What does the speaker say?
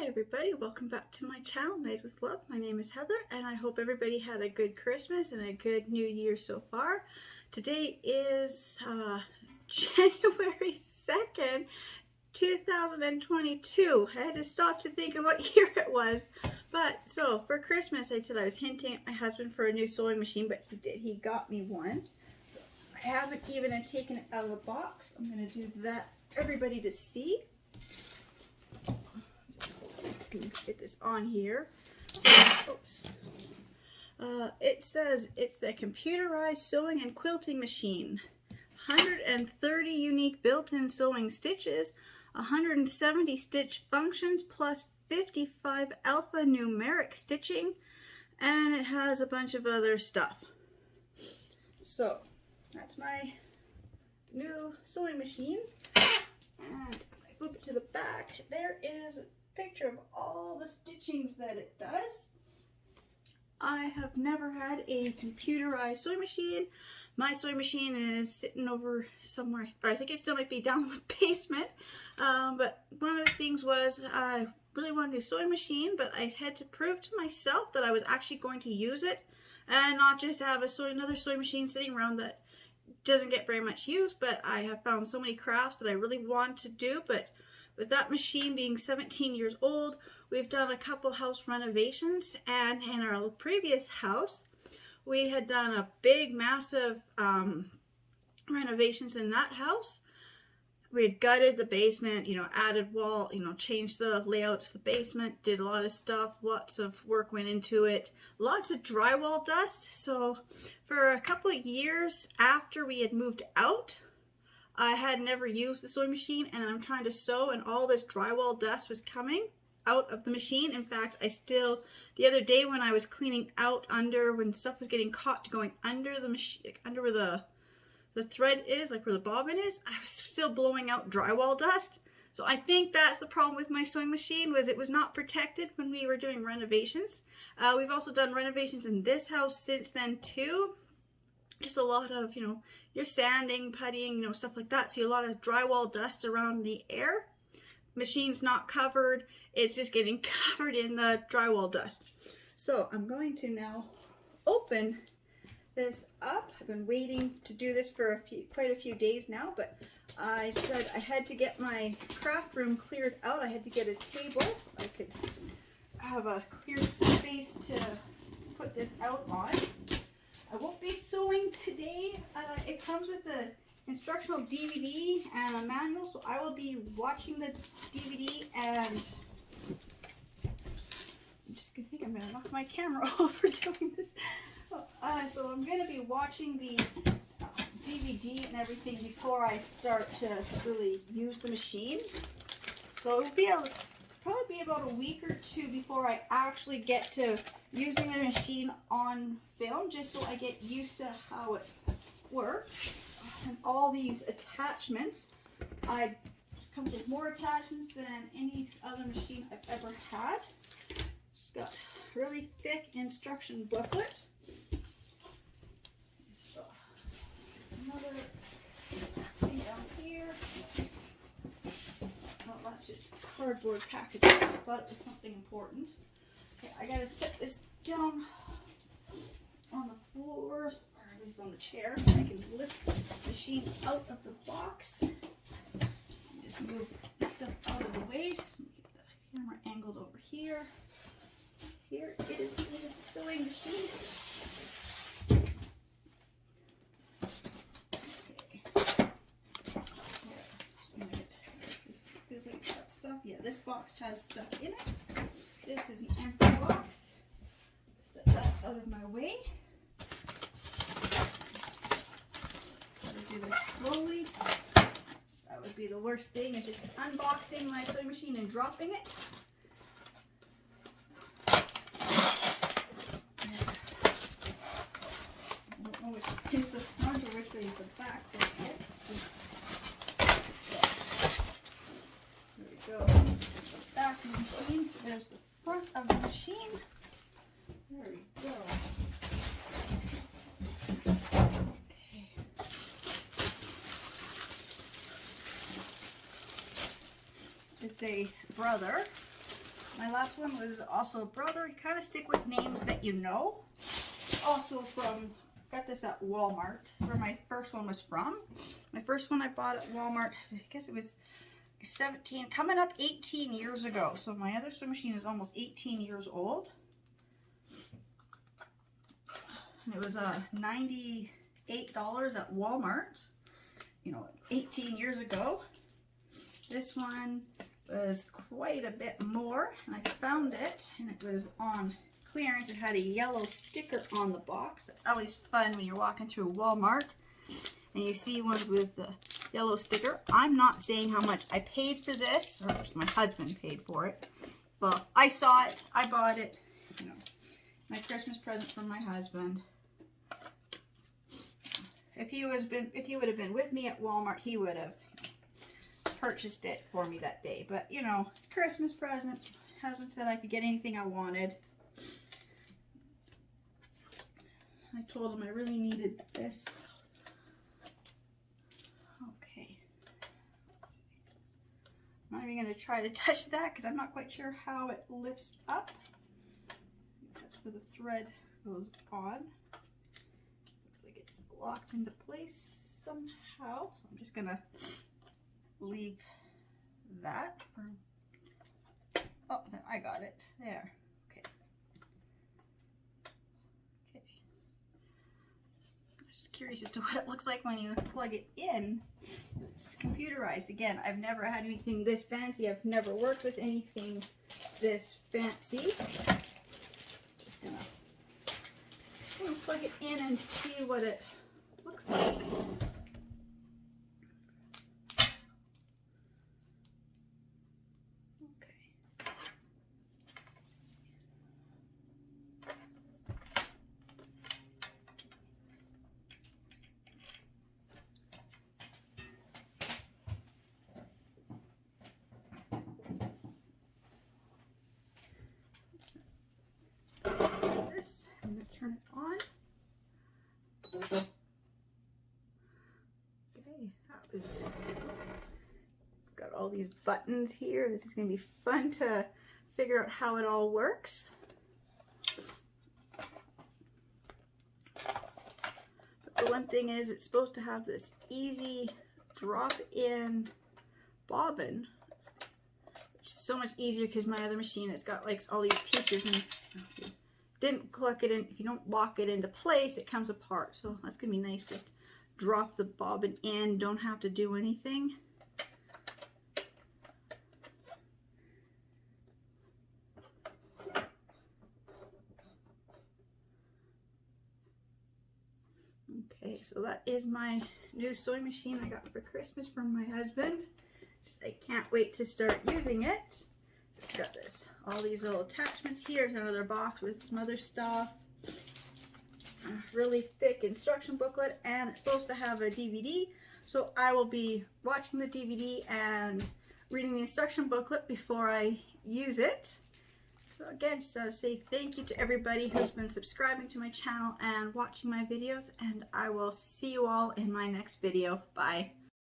Hi everybody, welcome back to my channel, Made with Love. My name is Heather and I hope everybody had a good Christmas and a good New Year so far. Today is January 2nd, 2022. I had to stop to think of what year it was. But so for Christmas I said I was hinting at my husband for a new sewing machine, but he got me one. So I haven't even taken it out of the box. I'm going to do that for everybody to see. Get this on here. It says it's the computerized sewing and quilting machine. 130 unique built-in sewing stitches, 170 stitch functions plus 55 alphanumeric stitching, and it has a bunch of other stuff. So that's my new sewing machine, and if I flip it to the back, there is picture of all the stitchings that it does. I have never had a computerized sewing machine. My sewing machine is sitting over somewhere, or I think it still might be down in the basement. But one of the things was I really wanted a new sewing machine, but I had to prove to myself that I was actually going to use it and not just have another sewing machine sitting around that doesn't get very much use. But I have found so many crafts that I really want to do, but with that machine being 17 years old, we've done a couple house renovations, and in our previous house, we had done a big, massive renovations in that house. We had gutted the basement, added wall, changed the layout of the basement, did a lot of stuff, lots of work went into it, lots of drywall dust. So for a couple of years after we had moved out, I had never used the sewing machine, and I'm trying to sew, and all this drywall dust was coming out of the machine. In fact, the other day when I was cleaning out when stuff was getting caught going under the machine, like under where the thread is, like where the bobbin is, I was still blowing out drywall dust. So I think that's the problem with my sewing machine, was it was not protected when we were doing renovations. We've also done renovations in this house since then too. Just a lot of, you're sanding, puttying, stuff like that. So a lot of drywall dust around the air. Machine's not covered. It's just getting covered in the drywall dust. So I'm going to now open this up. I've been waiting to do this for quite a few days now, but I said I had to get my craft room cleared out. I had to get a table so I could have a clear space to put this out on. I won't be sewing today. It comes with the instructional DVD and a manual, so I will be watching the DVD, and I think I'm going to knock my camera over doing this. So I'm going to be watching the DVD and everything before I start to really use the machine. So it'll be probably be about a week or two before I actually get to using the machine on film, just so I get used to how it works. And all these attachments, I come with more attachments than any other machine I've ever had. It's got a really thick instruction booklet. So, another thing down here. Well, that's just cardboard packaging. I thought it was something important. Okay, I gotta set this down on the floor, or at least on the chair, so I can lift the machine out of the box. Just move this stuff out of the way. Just get the camera angled over here. Here is the sewing machine. Stuff. Yeah, this box has stuff in it. This is an empty box. Set that out of my way. Gotta do this slowly. So that would be the worst thing, is just unboxing my sewing machine and dropping it. I don't know which is the front or which way is the back. Go. This is the back of the machine. So there's the front of the machine. There we go. Okay. It's a brother My last one was also a brother. You kind of stick with names that you know. Also from, got this at Walmart. That's where my first one was from. My first one I bought at Walmart, I guess it was 17, coming up 18 years ago. So my other sewing machine is almost 18 years old. And it was $98 at Walmart, you know, 18 years ago. This one was quite a bit more, and I found it, and it was on clearance. It had a yellow sticker on the box. That's always fun when you're walking through Walmart and you see one with the yellow sticker. I'm not saying how much I paid for this, or my husband paid for it, but I saw it, I bought it, you know, my Christmas present from my husband. If he would have been with me at Walmart, he would have purchased it for me that day. But you know, it's Christmas presents. My husband said I could get anything I wanted. I told him I really needed this. Okay. I'm not even going to try to touch that because I'm not quite sure how it lifts up. That's where the thread goes on. Looks like it's locked into place somehow. So I'm just going to leave that for, oh, there, I got it there. Okay. I'm just curious as to what it looks like when you plug it in. It's computerized. Again, I've never had anything this fancy. I've never worked with anything this fancy. Just gonna plug it in and see what it looks like. I'm going to turn it on. Okay, it's got all these buttons here. This is going to be fun to figure out how it all works. But the one thing is, it's supposed to have this easy drop-in bobbin, which is so much easier because my other machine has got like all these pieces and didn't click it in. If you don't lock it into place, it comes apart. So that's gonna be nice. Just drop the bobbin in, don't have to do anything. Okay, so that is my new sewing machine I got for Christmas from my husband. Just, I can't wait to start using it. So it's got this, all these little attachments here. There's another box with some other stuff. A really thick instruction booklet, and it's supposed to have a DVD. So I will be watching the DVD and reading the instruction booklet before I use it. So again, just to say thank you to everybody who's been subscribing to my channel and watching my videos, and I will see you all in my next video. Bye.